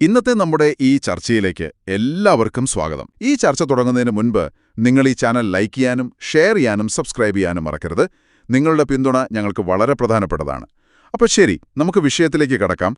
ഇന്നത്തെ നമ്മുടെ ഈ ചർച്ചയിലേക്ക് എല്ലാവർക്കും സ്വാഗതം. ഈ ചർച്ച തുടങ്ങുന്നതിന് മുൻപ് നിങ്ങൾ ഈ ചാനൽ ലൈക്ക് ചെയ്യാനും ഷെയർ ചെയ്യാനും സബ്സ്ക്രൈബ് ചെയ്യാനും മറക്കരുത്. നിങ്ങളുടെ പിന്തുണ ഞങ്ങൾക്ക് വളരെ പ്രധാനപ്പെട്ടതാണ്. അപ്പോൾ ശരി, നമുക്ക് വിഷയത്തിലേക്ക് കടക്കാം.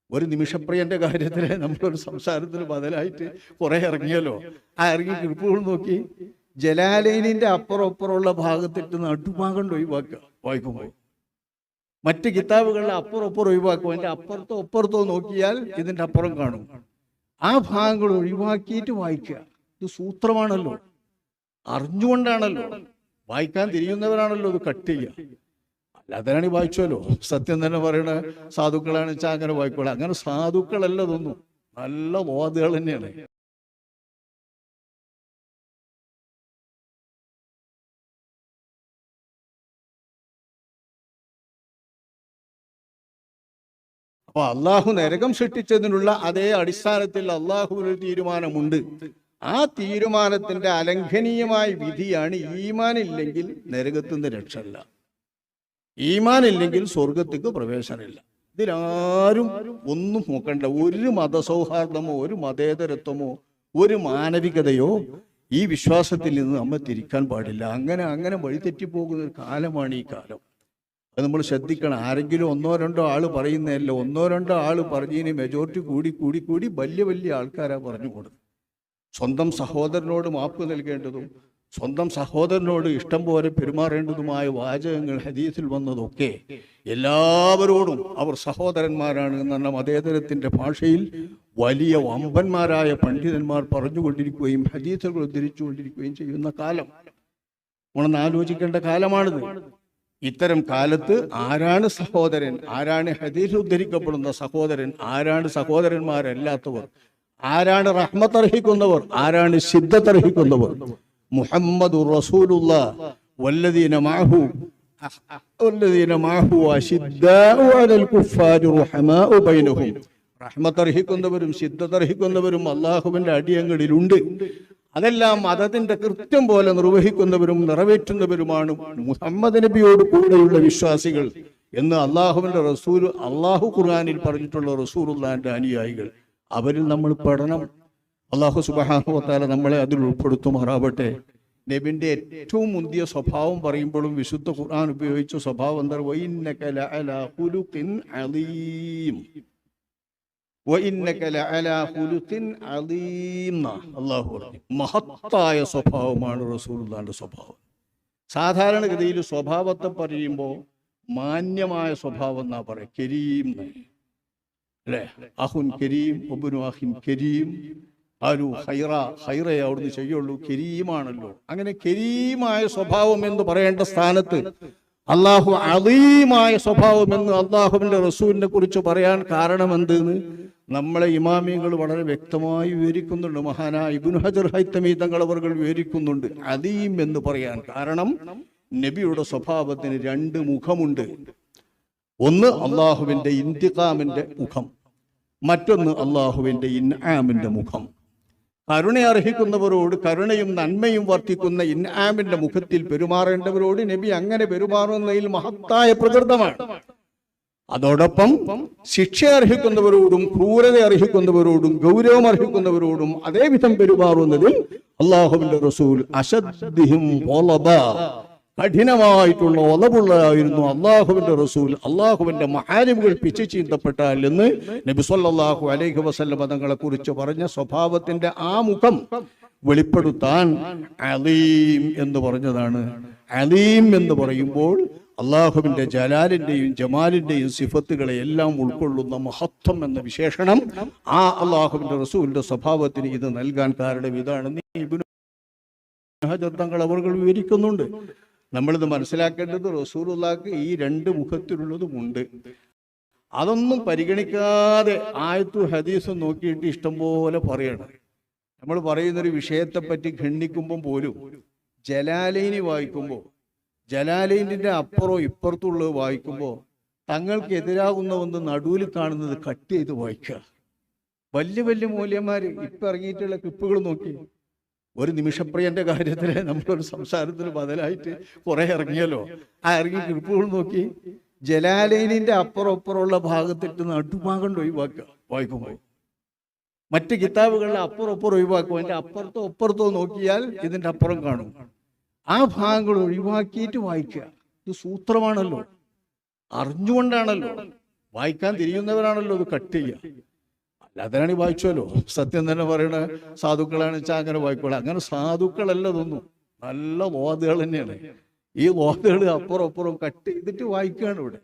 ഒരു നിമിഷപ്രിയന്റെ കാര്യത്തിൽ നമ്മളൊരു സംസാരത്തിന് ബദലായിട്ട് കുറെ ഇറങ്ങിയല്ലോ. ആ ഇറങ്ങി കിളിപ്പുകൾ നോക്കി ജലാലൈനിന്റെ അപ്പുറമുള്ള ഭാഗത്തിട്ട് നടുഭാഗം ഒഴിവാക്കുക വായിക്കുമ്പോൾ. മറ്റ് കിതാബുകളിലെ അപ്പുറം ഒഴിവാക്കും. അതിന്റെ അപ്പുറത്തോ നോക്കിയാൽ ഇതിന്റെ അപ്പുറം കാണും. ആ ഭാഗങ്ങൾ ഒഴിവാക്കിയിട്ട് വായിക്കുക. ഇത് സൂത്രമാണല്ലോ, അറിഞ്ഞുകൊണ്ടാണല്ലോ, വായിക്കാൻ തിരിയുന്നവരാണല്ലോ ഇത് കട്ട് ചെയ്യുക. അല്ലാതെ വായിച്ചോലോ. സത്യം തന്നെ പറയണ സാധുക്കളാണ് വെച്ചാൽ അങ്ങനെ വായിക്കോളാം. അങ്ങനെ സാധുക്കളല്ല ഇതൊന്നും, നല്ല വാദുകൾ തന്നെയാണ്. അപ്പൊ അള്ളാഹു നരകം സൃഷ്ടിച്ചതിനുള്ള അതേ അടിസ്ഥാനത്തിൽ അള്ളാഹുവിനൊരു തീരുമാനമുണ്ട്. ആ തീരുമാനത്തിന്റെ അലംഘനീയമായ വിധിയാണ് ഈമാനില്ലെങ്കിൽ നരകത്തിന്റെ രക്ഷയില്ല, ഈമാനില്ലെങ്കിൽ സ്വർഗത്തേക്ക് പ്രവേശനമില്ല. ഇതിലാരും ഒന്നും നോക്കണ്ട. ഒരു മതസൗഹാർദ്ദമോ ഒരു മതേതരത്വമോ ഒരു മാനവികതയോ ഈ വിശ്വാസത്തിൽ നിന്ന് നമ്മെ തിരിക്കാൻ പാടില്ല. അങ്ങനെ വഴിതെറ്റിപ്പോകുന്ന ഒരു കാലമാണ് ഈ കാലം. അത് നമ്മൾ ശ്രദ്ധിക്കണം. ആരെങ്കിലും ഒന്നോ രണ്ടോ ആള് പറയുന്നതല്ല. ഒന്നോ രണ്ടോ ആള് പറഞ്ഞതിന് മെജോറിറ്റി കൂടി വലിയ ആൾക്കാരാ പറഞ്ഞു കൊടുത്തത്. സ്വന്തം സഹോദരനോട് മാപ്പ് നൽകേണ്ടതും സ്വന്തം സഹോദരനോട് ഇഷ്ടം പോലെ പെരുമാറേണ്ടതുമായ വാചകങ്ങൾ ഹദീസിൽ വന്നതൊക്കെ എല്ലാവരോടും അവർ സഹോദരന്മാരാണ് എന്ന മതേതരത്തിന്റെ ഭാഷയിൽ വലിയ വമ്പന്മാരായ പണ്ഡിതന്മാർ പറഞ്ഞുകൊണ്ടിരിക്കുകയും ഹദീസുകൾ ഉദ്ധരിച്ചുകൊണ്ടിരിക്കുകയും ചെയ്യുന്ന കാലം. നമ്മളൊന്ന് ആലോചിക്കേണ്ട കാലമാണിത്. ഇത്തരം കാലത്ത് ആരാണ് സഹോദരൻ, ആരാണ് ഹദീസ് ഉദ്ധരിക്കപ്പെടുന്ന സഹോദരൻ, ആരാണ് സഹോദരന്മാരല്ലാത്തവർ, ആരാണ് റഹ്മത്ത് അർഹിക്കുന്നവർ, ആരാണ് ശിദ്ദത്ത് അർഹിക്കുന്നവർ? മുഹമ്മദ് റസൂലുള്ളാഹ് വല്ലദീന മഅഹു അശിദ്ദാഉ അലൽ കുഫാരി റഹമാഉ ബൈനഹും. റഹ്മത്ത് അർഹിക്കുന്നവരും ശിദ്ദത്ത് അർഹിക്കുന്നവരും അല്ലാഹുവിന്റെ അടിയങ്ങളിലുണ്ട്. അതെല്ലാം മതത്തിന്റെ കൃത്യം പോലെ നിർവഹിക്കുന്നവരും നിറവേറ്റുന്നവരുമാണ് മുഹമ്മദ് നബിയോട് കൂടെയുള്ള വിശ്വാസികൾ എന്ന് അള്ളാഹുവിന്റെ റസൂൽ, അള്ളാഹു ഖുർആനിൽ പറഞ്ഞിട്ടുള്ള റസൂലുള്ളാഹിന്റെ അനുയായികൾ. അവരിൽ നമ്മൾ പെടണം. അള്ളാഹു സുബ്ഹാനഹു വ തആല നമ്മളെ അതിൽ ഉൾപ്പെടുത്തുമാറാവട്ടെ. നബിന്റെ ഏറ്റവും മുന്തിയ സ്വഭാവം പറയുമ്പോഴും വിശുദ്ധ ഖുർആൻ ഉപയോഗിച്ച സ്വഭാവം എന്താ? വഇന്നക ലഅലാ ഖുലുഖിൻ അളീം, വഇന്നക ലഅലാ ഖുലുഖിൻ അളീം. അല്ലാഹു പറഞ്ഞു മഹത്തായ സ്വഭാവമാണ് റസൂലുള്ളാഹിന്റെ സ്വഭാവം. സാധാരണഗതിയിൽ സ്വഭാവത്തെ പറയുമ്പോൾ മാന്യമായ സ്വഭാവം എന്നാ പറയാ, കരീം അല്ലേ? അഹുൻ കരീം ഒബുനു അഹിൻ കരീം ആരു ഹൈറയെ അവിടുന്ന് ചെയ്യുള്ളൂ, കരീമാണല്ലോ. അങ്ങനെ കരീമായ സ്വഭാവം എന്ന് പറയേണ്ട സ്ഥാനത്ത് അള്ളാഹു അളീമായ സ്വഭാവം എന്ന് അള്ളാഹുവിന്റെ റസൂലിനെ കുറിച്ച് പറയാൻ കാരണം എന്തെന്ന് നമ്മളെ ഇമാമിയങ്ങൾ വളരെ വ്യക്തമായി വിവരിക്കുന്നുണ്ട്. മഹാനായ ഇബ്നു ഹജർ ഹൈതമി തങ്ങൾ അവർ വിവരിക്കുന്നുണ്ട് അലീം എന്ന് പറയാൻ കാരണം നബിയുടെ സ്വഭാവത്തിന് രണ്ട് മുഖമുണ്ട്. ഒന്ന് അള്ളാഹുവിന്റെ ഇന്തിഖാമിന്റെ മുഖം, മറ്റൊന്ന് അള്ളാഹുവിന്റെ ഇൻആമിന്റെ മുഖം. കരുണ അർഹിക്കുന്നവരോട് കരുണയും നന്മയും വർത്തിക്കുന്ന ഇൻആമിന്റെ മുഖത്തിൽ പെരുമാറേണ്ടവരോട് നബി അങ്ങനെ പെരുമാറുന്നതിൽ മഹത്തായ പ്രകൃതമാണ്. അതോടൊപ്പം ശിക്ഷ അർഹിക്കുന്നവരോടും ക്രൂരത അർഹിക്കുന്നവരോടും ഗൗരവം അർഹിക്കുന്നവരോടും അതേവിധം പെരുമാറുന്നതിൽ അള്ളാഹുവിന്റെ റസൂൽ അശദ്ദിഹിം വലബാ, കഠിനമായിട്ടുള്ള ഒലവുള്ളതായിരുന്നു അള്ളാഹുവിന്റെ റസൂൽ. അള്ളാഹുവിന്റെ മഹാരിമുകൾ പിച്ചു ചീന്തപ്പെട്ടാൽ എന്ന് നബി സല്ലല്ലാഹു അലൈഹി വസല്ലം തങ്ങളെ കുറിച്ച് പറഞ്ഞ സ്വഭാവത്തിന്റെ ആ മുഖം വെളിപ്പെടുത്താൻ അലീം എന്ന് പറഞ്ഞതാണ്. അലീം എന്ന് പറയുമ്പോൾ അള്ളാഹുവിന്റെ ജലാലിന്റെയും ജമാലിന്റെയും സിഫത്തുകളെ എല്ലാം ഉൾക്കൊള്ളുന്ന മഹത്വം എന്ന വിശേഷണം ആ അള്ളാഹുവിന്റെ റസൂലിന്റെ സ്വഭാവത്തിന് ഇത് നൽകാൻ കാരണം ഇതാണെന്ന് ഇബ്നു ഹജർ തങ്ങൾ അവർ വിവരിക്കുന്നുണ്ട്. നമ്മളിത് മനസ്സിലാക്കേണ്ടത് റസൂലുള്ളാഹിക്ക് ഈ രണ്ട് മുഖത്തിലുള്ളതുമുണ്ട്. അതൊന്നും പരിഗണിക്കാതെ ആയത്തും ഹദീസും നോക്കിയിട്ട് ഇഷ്ടം പോലെ പറയണം. നമ്മൾ പറയുന്നൊരു വിഷയത്തെ പറ്റി ഖണ്ഡിക്കുമ്പം പോലും ജലാലൈനി വായിക്കുമ്പോൾ ജലാലൈനിന്റെ അപ്പുറവും ഇപ്പുറത്തുള്ളത് വായിക്കുമ്പോൾ തങ്ങൾക്ക് എതിരാകുന്ന ഒന്ന് നടുവിൽ കാണുന്നത് കട്ട് ചെയ്ത് വായിക്കുക. വലിയ വലിയ മൂല്യന്മാര് ഇപ്പൊ ഇറങ്ങിയിട്ടുള്ള ക്ലിപ്പുകൾ നോക്കി. ഒരു നിമിഷപ്രിയന്റെ കാര്യത്തിൽ നമ്മളൊരു സംസാരത്തിന് ബദലായിട്ട് കുറെ ഇറങ്ങിയല്ലോ. ആ ഇറങ്ങിയ ക്ലിപ്പുകൾ നോക്കി. ജലാലൈനിന്റെ അപ്പുറമുള്ള ഭാഗത്തിട്ട് നടുഭാഗം ഒഴിവാക്കുക വായിക്കുമ്പോൾ. മറ്റ് കിതാബുകളിലെ അപ്പുറം ഒഴിവാക്കും. അതിന്റെ അപ്പുറത്തോ നോക്കിയാൽ ഇതിന്റെ അപ്പുറം കാണും. ആ ഭാഗങ്ങൾ ഒഴിവാക്കിയിട്ട് വായിക്കുക. ഇത് സൂത്രമാണല്ലോ, അറിഞ്ഞുകൊണ്ടാണല്ലോ, വായിക്കാൻ തിരിയുന്നവരാണല്ലോ ഇത് കട്ട് ചെയ്യുക. അല്ലാതെയാണ് ഈ വായിച്ചല്ലോ. സത്യം തന്നെ പറയണ സാധുക്കളാണ് വെച്ചാൽ അങ്ങനെ വായിക്കോളാം. അങ്ങനെ സാധുക്കളല്ല ഇതൊന്നും, നല്ല ലോതുകൾ തന്നെയാണ്. ഈ ലോതുകൾ അപ്പുറം കട്ട് ചെയ്തിട്ട് വായിക്കുകയാണ് ഇവിടെ.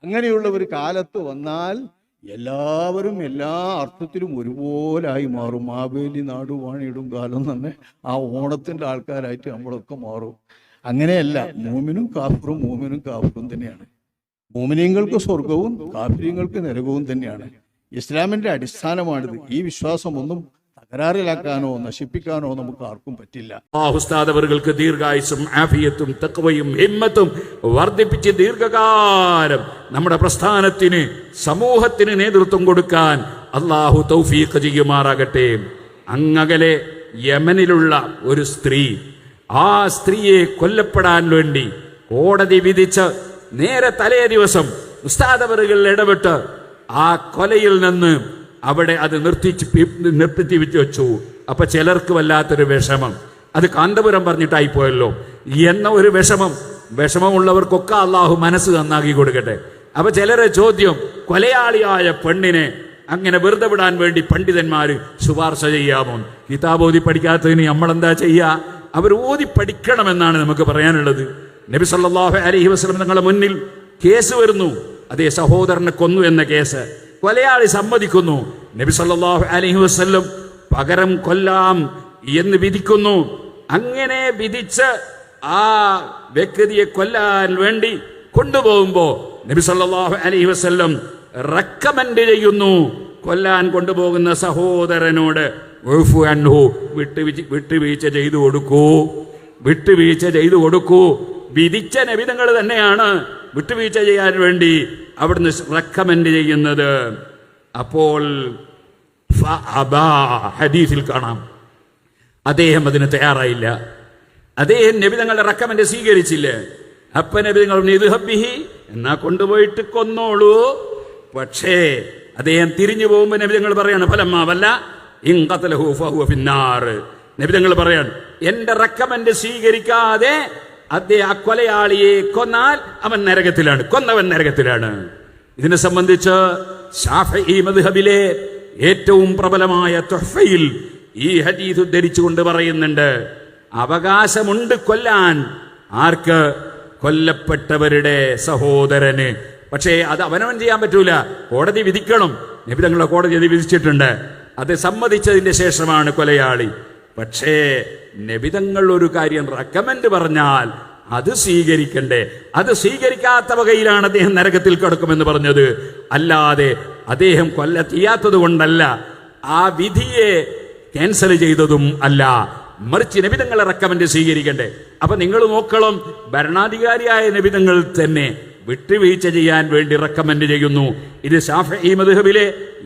അങ്ങനെയുള്ള ഒരു കാലത്ത് വന്നാൽ എല്ലാവരും എല്ലാ അർത്ഥത്തിലും ഒരുപോലായി മാറും. മാവേലി നാടു വാണിയിടും കാലം തന്നെ ആ ഓണത്തിന്റെ ആൾക്കാരായിട്ട് നമ്മളൊക്കെ മാറും. അങ്ങനെയല്ല, മൂമിനും കാഫിറും തന്നെയാണ്. മോമിനീങ്ങൾക്ക് സ്വർഗവും കാഫിര്യങ്ങൾക്ക് നരകവും തന്നെയാണ്. ഇസ്ലാമിന്റെ അടിസ്ഥാനമാണിത്. ഈ വിശ്വാസമൊന്നും തകരാറിലാക്കാനോ നശിപ്പിക്കാനോ നമുക്ക് ആർക്കും പറ്റില്ല. ഉസ്താദവർക്ക് ദീർഘായുസ്സും ആഫിയത്തും തഖ്വയും ഹിമ്മത്തും വർദ്ധിപ്പിച്ച് ദീർഘകാലം നമ്മുടെ പ്രസ്ഥാനത്തിന് സമൂഹത്തിന് നേതൃത്വം കൊടുക്കാൻ അള്ളാഹു തൗഫീഖ് ചെയ്യുമാറാകട്ടെ. അങ്ങകലെ യമനിലുള്ള ഒരു സ്ത്രീ, ആ സ്ത്രീയെ കൊല്ലപ്പെടാൻ വേണ്ടി കോടതി വിധിച്ച് നേരെ തലേ ദിവസം ഉസ്താദവറുകൾ ഇടപെട്ട് ആ കൊലയിൽ നിന്ന് അവിടെ അത് നിർത്തി വെച്ചു. അപ്പൊ ചിലർക്ക് വല്ലാത്തൊരു വിഷമം, അത് കാന്തപുരം പറഞ്ഞിട്ടായി പോയല്ലോ എന്ന ഒരു വിഷമമുള്ളവർക്കൊക്കെ അള്ളാഹു മനസ്സ് നന്നാക്കി കൊടുക്കട്ടെ. അപ്പൊ ചിലരെ ചോദ്യം, കൊലയാളിയായ പെണ്ണിനെ അങ്ങനെ വെറുതെ വിടാൻ വേണ്ടി പണ്ഡിതന്മാര് ശുപാർശ ചെയ്യാമോ? കിതാബ് ഓതി പഠിക്കാത്തതിന് നമ്മളെന്താ ചെയ്യുക? അവർ ഓതി പഠിക്കണമെന്നാണ് നമുക്ക് പറയാനുള്ളത്. നബി സല്ലല്ലാഹു അലൈഹി വസല്ലം തങ്ങളുടെ മുന്നിൽ കേസ് വരുന്നു. അതേ സഹോദരനെ കൊന്നു എന്ന കേസ്. കൊലയാളി സമ്മതിക്കുന്നു. നബി സല്ലല്ലാഹു അലൈഹി വസല്ലം പകരം കൊല്ലാം എന്ന് വിധിക്കുന്നു. അങ്ങനെ വിധിച്ച് ആ വ്യക്തിയെ കൊല്ലാൻ വേണ്ടി കൊണ്ടുപോകുമ്പോ നബി സല്ലല്ലാഹു അലൈഹി വസല്ലം റെക്കമെൻഡ് ചെയ്യുന്നു, കൊല്ലാൻ കൊണ്ടുപോകുന്ന സഹോദരനോട് വിട്ടുവീഴ്ച ചെയ്തു കൊടുക്കൂ. വിധിച്ച നബിതങ്ങൾ തന്നെയാണ് വിട്ടുവീഴ്ച ചെയ്യാൻ വേണ്ടി അവിടുന്ന് റെക്കമെൻഡ് ചെയ്യുന്നത്. അപ്പോൾ ഹദീസിൽ കാണാം, അദ്ദേഹം അതിന് തയ്യാറായില്ല. അദ്ദേഹം നബിതങ്ങളുടെ റെക്കമെൻഡ് സ്വീകരിച്ചില്ല. അപ്പൊ നബിതങ്ങൾ എന്നാ കൊണ്ടുപോയിട്ട് കൊന്നോളൂ. പക്ഷേ അദ്ദേഹം തിരിഞ്ഞു പോകുമ്പോ നബിതങ്ങൾ പറയാണ്, ഫലമാവല്ല ഇൻഖതലഹു ഫഹുവ ഫിന്നാർ. നബിതങ്ങൾ പറയാണ്, എന്റെ റെക്കമെൻഡ് സ്വീകരിക്കാതെ അദ്ദേഹം ആ കൊലയാളിയെ കൊന്നാൽ അവൻ നരകത്തിലാണ്, കൊന്നവൻ നരകത്തിലാണ്. ഇതിനെ സംബന്ധിച്ച് ശാഫഈ മദ്ഹബിലെ ഏറ്റവും പ്രബലമായ തുഹ്ഫയിൽ ഈ ഹദീസ് ഉദ്ധരിച്ചുകൊണ്ട് പറയുന്നുണ്ട്, അവകാശമുണ്ട് കൊല്ലാൻ. ആർക്ക്? കൊല്ലപ്പെട്ടവരുടെ സഹോദരന്. പക്ഷേ അത് അവനവൻ ചെയ്യാൻ പറ്റൂല, കോടതി വിധിക്കണം. നബി തങ്ങളുടെ കോടതി അത് വിധിച്ചിട്ടുണ്ട്. അത് സമ്മതിച്ചതിന്റെ ശേഷമാണ് കൊലയാളി. പക്ഷേ നബിതങ്ങൾ ഒരു കാര്യം റെക്കമെൻഡ് പറഞ്ഞാൽ അത് സ്വീകരിക്കണ്ടേ? അത് സ്വീകരിക്കാത്ത വകയിലാണ് അദ്ദേഹം നരകത്തിൽ കിടക്കുമെന്ന് പറഞ്ഞത്. അല്ലാതെ അദ്ദേഹം ചെയ്യാത്തത് കൊണ്ടല്ല, ആ വിധിയെ ക്യാൻസൽ ചെയ്തതും അല്ല, മറിച്ച് നബിതങ്ങളെ റെക്കമെൻഡ് സ്വീകരിക്കണ്ടേ. അപ്പൊ നിങ്ങൾ നോക്കണം, ഭരണാധികാരിയായ നബിതങ്ങൾ തന്നെ വിട്ടുവീഴ്ച ചെയ്യാൻ വേണ്ടി റെക്കമെൻഡ് ചെയ്യുന്നു. ഇത് ശാഫഈ മദ്ഹബിലെ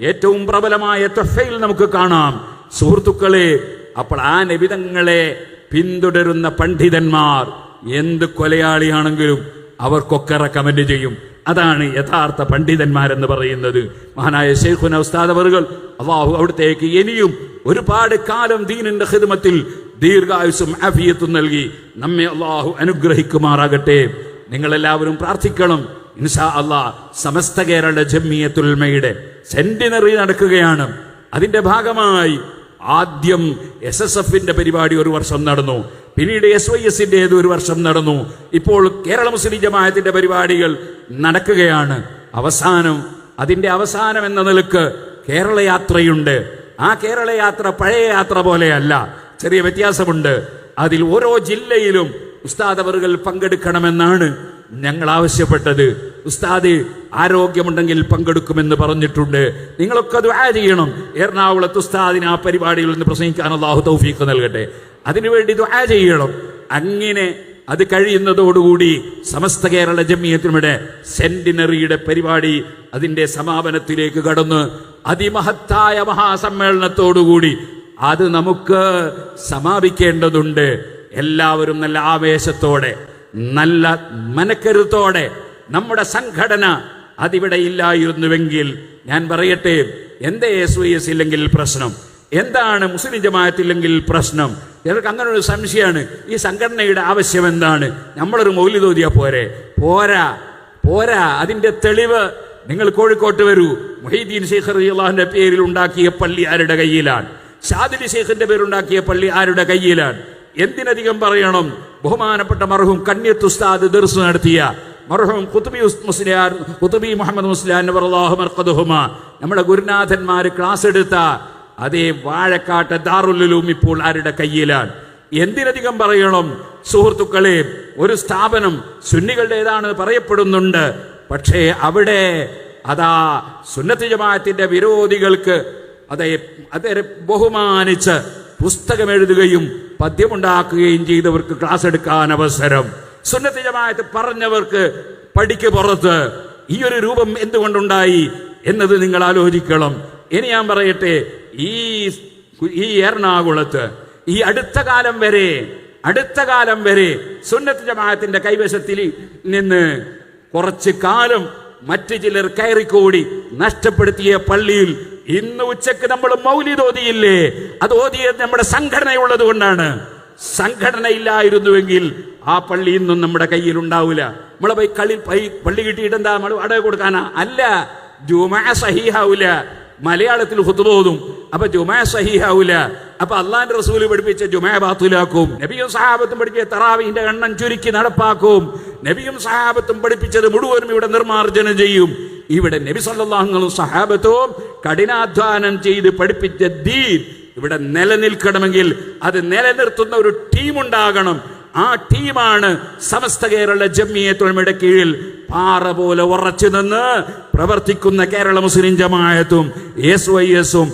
ഏറ്റവും പ്രബലമായ തുഹ്ഫയിൽ നമുക്ക് കാണാം. സുഹൃത്തുക്കളെ, അപ്പോൾ ആ നബിതങ്ങളെ പിന്തുടരുന്ന പണ്ഡിതന്മാർ എന്ത് കൊലയാളിയാണെങ്കിലും അവർക്കൊക്കെ റെക്കമെൻഡ് ചെയ്യും. അതാണ് യഥാർത്ഥ പണ്ഡിതന്മാരെന്ന് പറയുന്നത്. മഹാനായ ശൈഖുന ഉസ്താദ് അവറുകൾ അല്ലാഹു അവിടത്തേക്ക് ഇനിയും ഒരുപാട് കാലം ദീനിന്റെ ഖിദ്മത്തിൽ ദീർഘായുസ്സും ആഫിയത്തും നൽകി നമ്മെ അല്ലാഹു അനുഗ്രഹിക്കുമാറാകട്ടെ. നിങ്ങളെല്ലാവരും പ്രാർത്ഥിക്കണം. ഇൻഷാ അല്ലാഹ് സമസ്ത കേരള ജംഇയ്യത്തുൽ ഉലമയുടെ സെന്റിനറി നടക്കുകയാണ്. അതിന്റെ ഭാഗമായി ആദ്യം SSFന്റെ പരിപാടി ഒരു വർഷം നടന്നു, പിന്നീട് SYSന്റെ ഒരു വർഷം നടന്നു, ഇപ്പോൾ കേരള മുസ്ലിം ജമാഅത്തിന്റെ പരിപാടികൾ നടക്കുകയാണ്. അതിന്റെ അവസാനം എന്ന നിലക്ക് കേരള യാത്രയുണ്ട്. ആ കേരള യാത്ര പഴയ യാത്ര പോലെയല്ല, ചെറിയ വ്യത്യാസമുണ്ട്. അതിൽ ഓരോ ജില്ലയിലും ഉസ്താദ് അവറുകൾ പങ്കെടുക്കണമെന്നാണ് ഞങ്ങൾ ആവശ്യപ്പെട്ടത്. ഉസ്താദ് ആരോഗ്യമുണ്ടെങ്കിൽ പങ്കെടുക്കുമെന്ന് പറഞ്ഞിട്ടുണ്ട്. നിങ്ങളൊക്കെ ദുആ ചെയ്യണം. എറണാകുളത്ത് ഉസ്താദിന് ആ പരിപാടിയിൽ നിന്ന് പ്രസംഗിക്കാൻ അല്ലാഹു തൗഫീഖ് നൽകട്ടെ. അതിനുവേണ്ടി ദുആ ചെയ്യണം. അങ്ങനെ അത് കഴിയുന്നതോടുകൂടി സമസ്ത കേരള ജമിയത്തുലമയുടെ സെന്റിനറിയുടെ പരിപാടി അതിന്റെ സമാപനത്തിലേക്ക് കടന്ന് അതിമഹത്തായ മഹാസമ്മേളനത്തോടുകൂടി അത് നമുക്ക് സമാപിക്കേണ്ടതുണ്ട്. എല്ലാവരും നല്ല ആവേശത്തോടെ, നല്ല മനക്കരുത്തോടെ, നമ്മുടെ സംഘടന അതിവിടെ ഇല്ലായിരുന്നുവെങ്കിൽ, ഞാൻ പറയട്ടെ, എന്തേ SYS ഇല്ലെങ്കിൽ പ്രശ്നം, എന്താണ് മുസ്ലിം ജമാഅത്തില്ലെങ്കിൽ പ്രശ്നം? ചിലർക്ക് അങ്ങനെ ഒരു സംശയമാണ്, ഈ സംഘടനയുടെ ആവശ്യം എന്താണ്? നമ്മളൊരു മൗലിദ് ഓതിയാ പോരാ. അതിന്റെ തെളിവ് നിങ്ങൾ കോഴിക്കോട്ട് വരൂ. മുഹീദ്ദീൻ ശൈഖ് റളിയല്ലാഹുവിന്റെ പേരിൽ ഉണ്ടാക്കിയ പള്ളി ആരുടെ കയ്യിലാണ്? ഷാദിലി ശൈഖിന്റെ പേരുണ്ടാക്കിയ പള്ളി ആരുടെ കയ്യിലാണ്? എന്തിനധികം പറയണം, ബഹുമാനപ്പെട്ട മർഹൂം കണ്യത്ത് ഉസ്താദ് ദർസ് നടത്തിയ മർഹൂം ഖുതുബി മുഹമ്മദ് മുസ്ലിയാൻ നവറല്ലാഹു മർഖദഹുമാ, നമ്മുടെ ഗുരുനാഥന്മാര് ക്ലാസ് എടുത്ത അതേ വാഴക്കാട്ട് ദാറുൽ ഉലൂം ഇപ്പോൾ ആരുടെ കയ്യിലാണ്? എന്തിനധികം പറയണം സുഹൃത്തുക്കളെ, ഒരു സ്ഥാപനം സുന്നികളുടേതാണ് പറയപ്പെടുന്നുണ്ട്, പക്ഷേ അവിടെ അതാ സുന്നത്ത് ജമാഅത്തിന്റെ വിരോധികൾക്ക് അതേ ബഹുമാനിച്ച് പുസ്തകം എഴുതുകയും പദ്യമുണ്ടാക്കുകയും ചെയ്തവർക്ക് ക്ലാസ് എടുക്കാൻ അവസരം. സുന്നത്ത് ജമാഅത്ത് പറഞ്ഞവർക്ക് പടിക്ക് പുറത്ത് ഈ ഒരു രൂപം എന്തുകൊണ്ടുണ്ടായി എന്നത് നിങ്ങൾ ആലോചിക്കണം. ഇനി ഞാൻ പറയട്ടെ, ഈ എറണാകുളത്ത് ഈ അടുത്ത കാലം വരെ സുന്നത്ത് ജമാഅത്തിന്റെ കൈവശത്തിൽ നിന്ന് കുറച്ച് കാലം മറ്റു ചിലർ കയറിക്കൂടി നഷ്ടപ്പെടുത്തിയ പള്ളിയിൽ ഇന്ന് ഉച്ചക്ക് നമ്മൾ മൗലിദ് ഓതിയില്ലേ? അത് ഓതിയത് നമ്മുടെ സംഘടനയുള്ളത് കൊണ്ടാണ്. സംഘടന ഇല്ലായിരുന്നുവെങ്കിൽ ആ പള്ളി ഇന്നും നമ്മുടെ കയ്യിൽ ഉണ്ടാവില്ല. നമ്മളെ പള്ളി കിട്ടിയിട്ട് എന്താ നമ്മൾ അടവ് കൊടുക്കാനാ? അല്ല, ജുമാ സഹീഹാവൂല. മലയാളത്തിൽ ഖുത്ബ ഓതും, അപ്പൊ ജുമാ സഹീഹാവൂല. അപ്പൊ അള്ളാന്റെ റസൂല് പഠിപ്പിച്ച ജുമാ ബാത്തുലാക്കും. നബിയും സഹാബത്തും പഠിപ്പിച്ച തറാവീഹിന്റെ എണ്ണം ചുരുക്കി നടപ്പാക്കും. നബിയും സഹാബത്തും പഠിപ്പിച്ചത് മുഴുവനും ഇവിടെ നിർമാർജനം ചെയ്യും. ഇവിടെ നബി സല്ലല്ലാഹു അലൈഹി വസല്ലം സഹാബത്തും കഠിനാധ്വാനം ചെയ്ത് പഠിപ്പിച്ച ദീൻ ഇവിടെ നിലനിൽക്കണമെങ്കിൽ അത് നിലനിർത്തുന്ന ഒരു ടീം ഉണ്ടാകണം. ആ ടീമാണ് സമസ്ത കേരള ജമിയത്തുലമയുടെ കീഴിൽ പാറ പോലെ ഉറച്ചു നിന്ന് പ്രവർത്തിക്കുന്ന കേരള മുസ്ലിം ജമാഅത്തും SYSഉം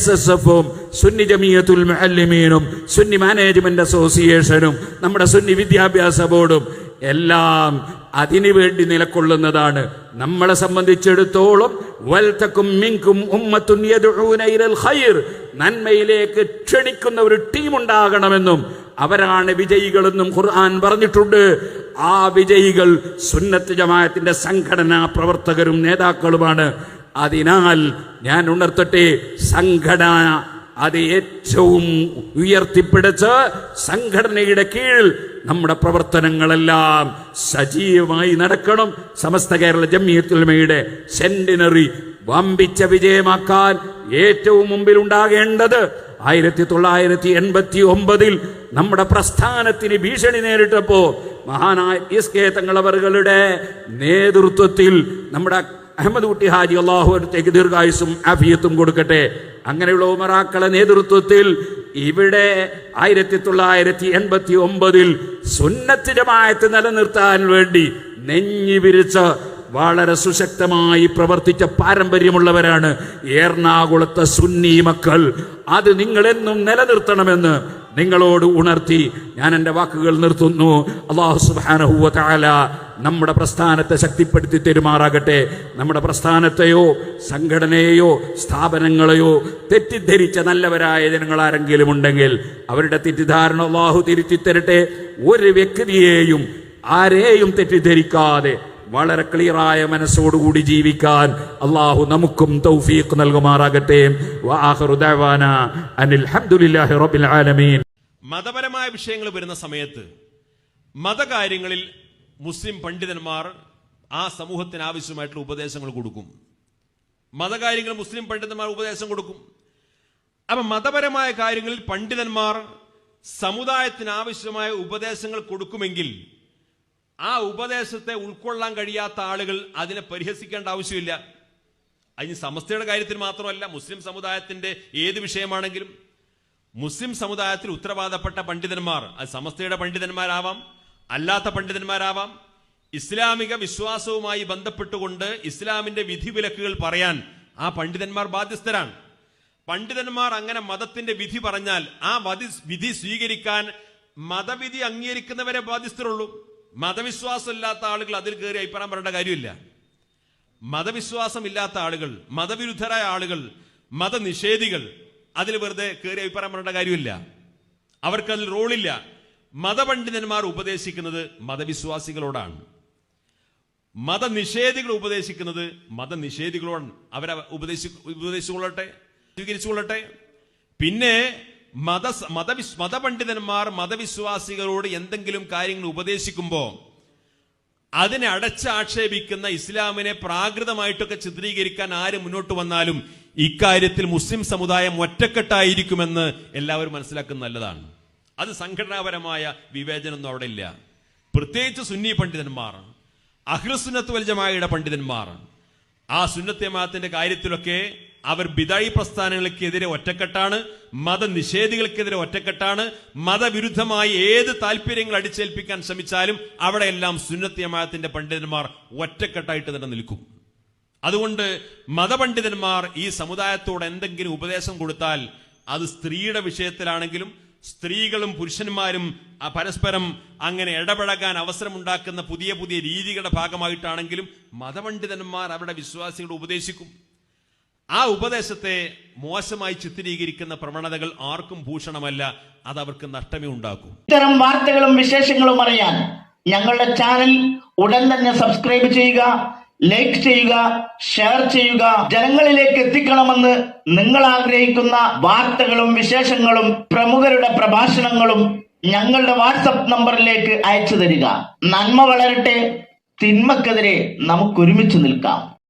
SSFഉം സുന്നി ജമിയത്തുൽ മുഅല്ലിമീനും സുന്നി മാനേജ്മെന്റ് അസോസിയേഷനും നമ്മുടെ സുന്നി വിദ്യാഭ്യാസ ബോർഡും എല്ലാം അതിനുവേണ്ടി നിലകൊള്ളുന്നതാണ്. നമ്മളെ സംബന്ധിച്ചിടത്തോളം വൽതകും മിൻകും ഉമ്മത്തുൻ യദ്ഊന ഇലൽ ഖൈർ, നന്മയിലേക്ക് ക്ഷണിക്കുന്ന ഒരു ടീം ഉണ്ടാകണമെന്നും അവരാണ് വിജയികളെന്നും ഖുർആൻ പറഞ്ഞിട്ടുണ്ട്. ആ വിജയികൾ സുന്നത്ത് ജമാഅത്തിന്റെ സംഘടനാ പ്രവർത്തകരും നേതാക്കളുമാണ്. അതിനാൽ ഞാൻ ഉണർത്തട്ടെ, സംഘടന അത് ഏറ്റവും ഉയർത്തിപ്പിടിച്ച് സംഘടനയുടെ കീഴിൽ നമ്മുടെ പ്രവർത്തനങ്ങളെല്ലാം സജീവമായി നടക്കണം. സമസ്ത കേരള ജമിയത്തുലമയുടെ സെന്റിനറി വമ്പിച്ച വിജയമാക്കാൻ ഏറ്റവും മുമ്പിൽ ഉണ്ടാകേണ്ടത് 1989 നമ്മുടെ പ്രസ്ഥാനത്തിന് ഭീഷണി നേരിട്ടപ്പോ മഹാനായ SK തങ്ങളവരുടെ നേതൃത്വത്തിൽ നമ്മുടെ അഹമ്മദ് കുട്ടി ഹാജി അള്ളാഹു അടുത്തേക്ക് ദീർഘായുസും ആഫിയത്തും കൊടുക്കട്ടെ, അങ്ങനെയുള്ള ഉമറാക്കളെ നേതൃത്വത്തിൽ ഇവിടെ 1989 സുന്നത്ത് ജമാഅത്ത് നിലനിർത്താൻ വേണ്ടി നെഞ്ഞി വിരിച്ച് വളരെ സുശക്തമായി പ്രവർത്തിച്ച പാരമ്പര്യമുള്ളവരാണ് എറണാകുളത്തെ സുന്നി മക്കൾ. അത് നിങ്ങളെന്നും നിലനിർത്തണമെന്ന് നിങ്ങളോട് ഉണർത്തി ഞാൻ എൻ്റെ വാക്കുകൾ നിർത്തുന്നു. അല്ലാഹു സുബ്ഹാനഹു വ തആല നമ്മുടെ പ്രസ്ഥാനത്തെ ശക്തിപ്പെടുത്തി തെരുമാറാകട്ടെ. നമ്മുടെ പ്രസ്ഥാനത്തെയോ സംഘടനയെയോ സ്ഥാപനങ്ങളെയോ തെറ്റിദ്ധരിച്ച നല്ലവരായ ജനങ്ങൾ ആരെങ്കിലും ഉണ്ടെങ്കിൽ അവരുടെ തെറ്റിദ്ധാരണ അല്ലാഹു തിരുത്തി തരട്ടെ. ഒരു വ്യക്തിയെയും ആരെയും തെറ്റിദ്ധരിക്കാതെ വളരെ ക്ലിയറായ മനസ്സോടുകൂടി ജീവിക്കാൻ അള്ളാഹു നമുക്കും തൗഫീഖ് നൽകുമാറാകട്ടെ. വആഖിറു ദഅവാനാ അനിൽ ഹംദുലില്ലാഹി റബ്ബിൽ ആലമീൻ. മതപരമായ വിഷയങ്ങൾ വരുന്ന സമയത്ത് മതകാര്യങ്ങളിൽ മുസ്ലിം പണ്ഡിതന്മാർ ആ സമൂഹത്തിന് ആവശ്യമായിട്ടുള്ള ഉപദേശങ്ങൾ കൊടുക്കും. മതകാര്യങ്ങൾ മുസ്ലിം പണ്ഡിതന്മാർ ഉപദേശം കൊടുക്കും. അപ്പൊ മതപരമായ കാര്യങ്ങളിൽ പണ്ഡിതന്മാർ സമുദായത്തിന് ആവശ്യമായ ഉപദേശങ്ങൾ കൊടുക്കുമെങ്കിൽ ആ ഉപദേശത്തെ ഉൾക്കൊള്ളാൻ കഴിയാത്ത ആളുകൾ അതിനെ പരിഹസിക്കേണ്ട ആവശ്യമില്ല. അതിന് സമസ്തയുടെ കാര്യത്തിൽ മാത്രമല്ല, മുസ്ലിം സമുദായത്തിന്റെ ഏത് വിഷയമാണെങ്കിലും മുസ്ലിം സമുദായത്തിൽ ഉത്തരവാദപ്പെട്ട പണ്ഡിതന്മാർ, അത് സമസ്തയുടെ പണ്ഡിതന്മാരാവാം, അല്ലാത്ത പണ്ഡിതന്മാരാവാം, ഇസ്ലാമിക വിശ്വാസവുമായി ബന്ധപ്പെട്ടുകൊണ്ട് ഇസ്ലാമിന്റെ വിധിവിലക്കുകൾ പറയാൻ ആ പണ്ഡിതന്മാർ ബാധ്യസ്ഥരാണ്. പണ്ഡിതന്മാർ അങ്ങനെ മതത്തിന്റെ വിധി പറഞ്ഞാൽ ആ വിധി സ്വീകരിക്കാൻ മതവിധി അംഗീകരിക്കുന്നവരെ ബാധ്യസ്ഥരുള്ളൂ. മതവിശ്വാസം ഇല്ലാത്ത ആളുകൾ അതിൽ കയറി അഭിപ്രായം പറയേണ്ട കാര്യമില്ല. മതവിശ്വാസം ഇല്ലാത്ത ആളുകൾ, മതവിരുദ്ധരായ ആളുകൾ, മതനിഷേധികൾ അതിൽ വെറുതെ കയറി അഭിപ്രായം പറയേണ്ട കാര്യമില്ല. അവർക്കതിൽ റോളില്ല. മതപണ്ഡിതന്മാർ ഉപദേശിക്കുന്നത് മതവിശ്വാസികളോടാണ്, മതനിഷേധികൾ ഉപദേശിക്കുന്നത് മതനിഷേധികളോടാണ്. അവരെ ഉപദേശിച്ചുകൊള്ളട്ടെ, സ്വീകരിച്ചുകൊള്ളട്ടെ. പിന്നെ മതപണ്ഡിതന്മാർ മതവിശ്വാസികളോട് എന്തെങ്കിലും കാര്യങ്ങൾ ഉപദേശിക്കുമ്പോൾ അതിനെ അടച്ചാക്ഷേപിക്കുന്ന, ഇസ്ലാമിനെ പ്രാകൃതമായിട്ടൊക്കെ ചിത്രീകരിക്കാൻ ആര് മുന്നോട്ട് വന്നാലും ഇക്കാര്യത്തിൽ മുസ്ലിം സമുദായം ഒറ്റക്കെട്ടായിരിക്കുമെന്ന് എല്ലാവരും മനസ്സിലാക്കുന്നത് നല്ലതാണ്. അത് സംഘടനാപരമായ വിവേചനമൊന്നും അവിടെ ഇല്ല. പ്രത്യേകിച്ച് സുന്നി പണ്ഡിതന്മാർ, അഹ്ലുസുന്നത്ത് വൽ ജമാഅയുടെ പണ്ഡിതന്മാർ, ആ സുന്നത്ത് ജമാഅത്തിന്റെ കാര്യത്തിലൊക്കെ അവർ ബിദഈ പ്രസ്ഥാനങ്ങൾക്കെതിരെ ഒറ്റക്കെട്ടാണ്, മതനിഷേധികൾക്കെതിരെ ഒറ്റക്കെട്ടാണ്. മതവിരുദ്ധമായി ഏത് താല്പര്യങ്ങൾ അടിച്ചേൽപ്പിക്കാൻ ശ്രമിച്ചാലും അവിടെയെല്ലാം സുന്നത്ത് ജമാഅത്തിന്റെ പണ്ഡിതന്മാർ ഒറ്റക്കെട്ടായിട്ട് തന്നെ നിൽക്കും. അതുകൊണ്ട് മതപണ്ഡിതന്മാർ ഈ സമുദായത്തോട് എന്തെങ്കിലും ഉപദേശം കൊടുത്താൽ അത് സ്ത്രീയുടെ വിഷയത്തിലാണെങ്കിലും സ്ത്രീകളും പുരുഷന്മാരും പരസ്പരം അങ്ങനെ ഇടപഴകാൻ അവസരമുണ്ടാക്കുന്ന പുതിയ പുതിയ രീതികളുടെ ഭാഗമായിട്ടാണെങ്കിലും മതപണ്ഡിതന്മാർ അവരുടെ വിശ്വാസികളോട് ഉപദേശിക്കും. ആ ഉപദേശത്തെ മോശമായി ചിത്രീകരിക്കുന്ന പ്രവണതകൾ ആർക്കും ഭൂഷണമല്ല, അത് അവർക്ക് നഷ്ടമേ ഉണ്ടാക്കൂ. ഇത്തരം വാർത്തകളും വിശേഷങ്ങളും അറിയാൻ ഞങ്ങളുടെ ചാനൽ ഉടൻ തന്നെ സബ്സ്ക്രൈബ് ചെയ്യുക, ലൈക്ക് ചെയ്യുക, ഷെയർ ചെയ്യുക. ജനങ്ങളിലേക്ക് എത്തിക്കണമെന്ന് നിങ്ങൾ ആഗ്രഹിക്കുന്ന വാർത്തകളും വിശേഷങ്ങളും പ്രമുഖരുടെ പ്രഭാഷണങ്ങളും ഞങ്ങളുടെ വാട്സപ്പ് നമ്പറിലേക്ക് അയച്ചു തരിക. നന്മ വളരട്ടെ, തിന്മക്കെതിരെ നമുക്കൊരുമിച്ച് നിൽക്കാം.